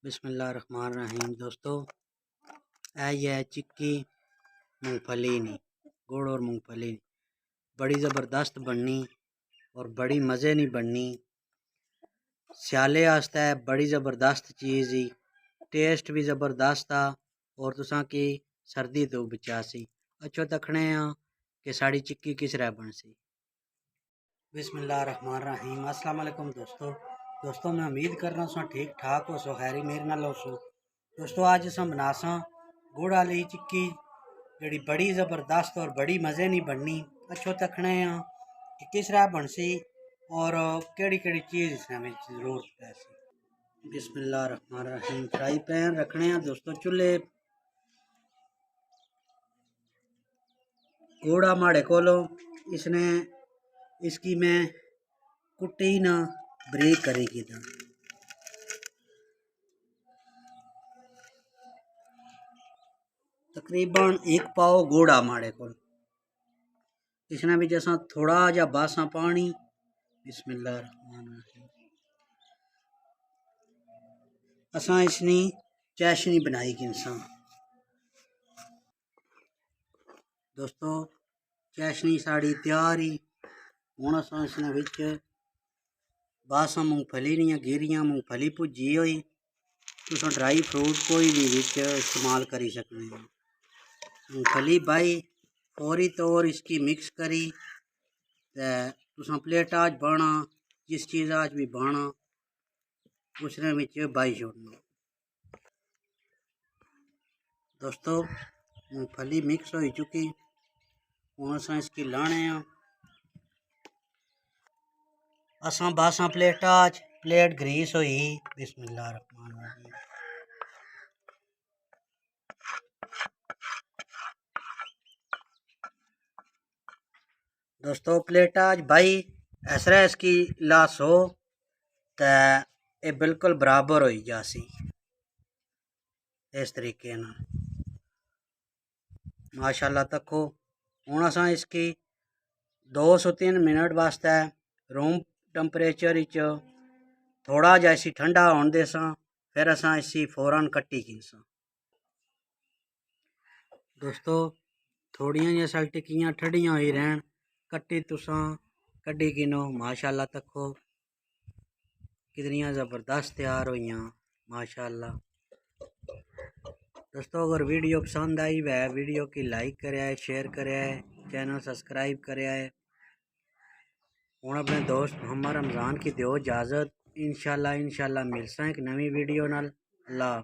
बिस्मिल्लाहिर्रहमानिर्रहीम। दोस्तों, ये है चिक्की मूंगफली नहीं, गुड़ और मूंगफली बड़ी ज़बरदस्त बननी और बड़ी मज़े नहीं बननी। स्याले आस्ते है बड़ी ज़बरदस्त चीज़ ही, टेस्ट भी ज़बरदस्त था और तुसां की सर्दी तो बचासी। अच्छो तकने कि साड़ी चिक्की किस तरह बनसी। बिस्मिल्लाहिर्रहमानिर्रहीम। अस्सलाम वालेकुम दोस्तों, मैं उम्मीद कर रहा हूँ ठीक ठाक हो सो, खैरी मेरे नाल हो सो। दोस्तों, आज अस बनासा गुड़ वाली चिक्की जी बड़ी ज़बरदस्त और बड़ी मज़े नहीं बननी। अच्छो तकने कि किस तरह बनसी और केड़ी केड़ी चीज़ इसमें जरूरत है। बिस्मिल्लाहिर्रहमानिर्रहीम। फ्राई पैन रखने हैं दोस्तों चूल्हे। गुड़ा माड़े कोलो इसने इसकी मैं कुट्टी ना ब्रेक करेगी था। तकरीबन 1 पाव गुड़ा माड़े को इसने भी जैसा थोड़ा जा बासा पानी। बिस्मिल्लाहिर्रहमानिर्रहीम। असा इसनी चाशनी बनाई किनसा। दोस्तों, चाशनी साड़ी तैयार ही। हुण असा इसने विच बासा मूंगफली नहीं गिरियां मूंगफली भुजी हुई। तुम ड्राई फ्रूट कोई भी विच इस्तेमाल करी सकते हैं। मूंगफली बाई फौरी तौर इसकी मिक्स करी तुम प्लेटा च बाना जिस चीज़ा च भी बाना उसने विच बाई छोड़ना। दोस्तों, मूंगफली मिक्स हो चुकी। हुण असा इसकी लाने असा बासा प्लेटा च प्लेट ग्रीस हुई। बिस्मिल्लाहिर्रहमानिर्रहीम। दोस्तों, प्लेटा च भाई ऐसरा इसकी लास हो तो ये बिल्कुल बराबर हो जासी। इस तरीके ना माशाल्लाह तको। हुण असा इसकी 2 से 3 मिनट वास्ते रूम टैंपरेचर थोड़ा जा इसी ठंडा होने देसा, फिर असा इसी फौरन कट्टी कीसा। दोस्तों, थोड़ियां जैसा टिक्कियां ठंडियां हुई रहन कट्टी तुसा कड्डी किनो। माशाल्लाह तको कितनियां ज़बरदस्त तैयार हुई माशाल्लाह। दोस्तों, अगर वीडियो पसंद आई वह वीडियो की लाइक करे, शेयर करे, चैनल सब्सक्राइब करे। हुण अपने दोस्त मोहम्मद रमज़ान की दो इजाज़त। इंशाल्लाह मिलसा एक नवी वीडियो नाल। अल्लाह।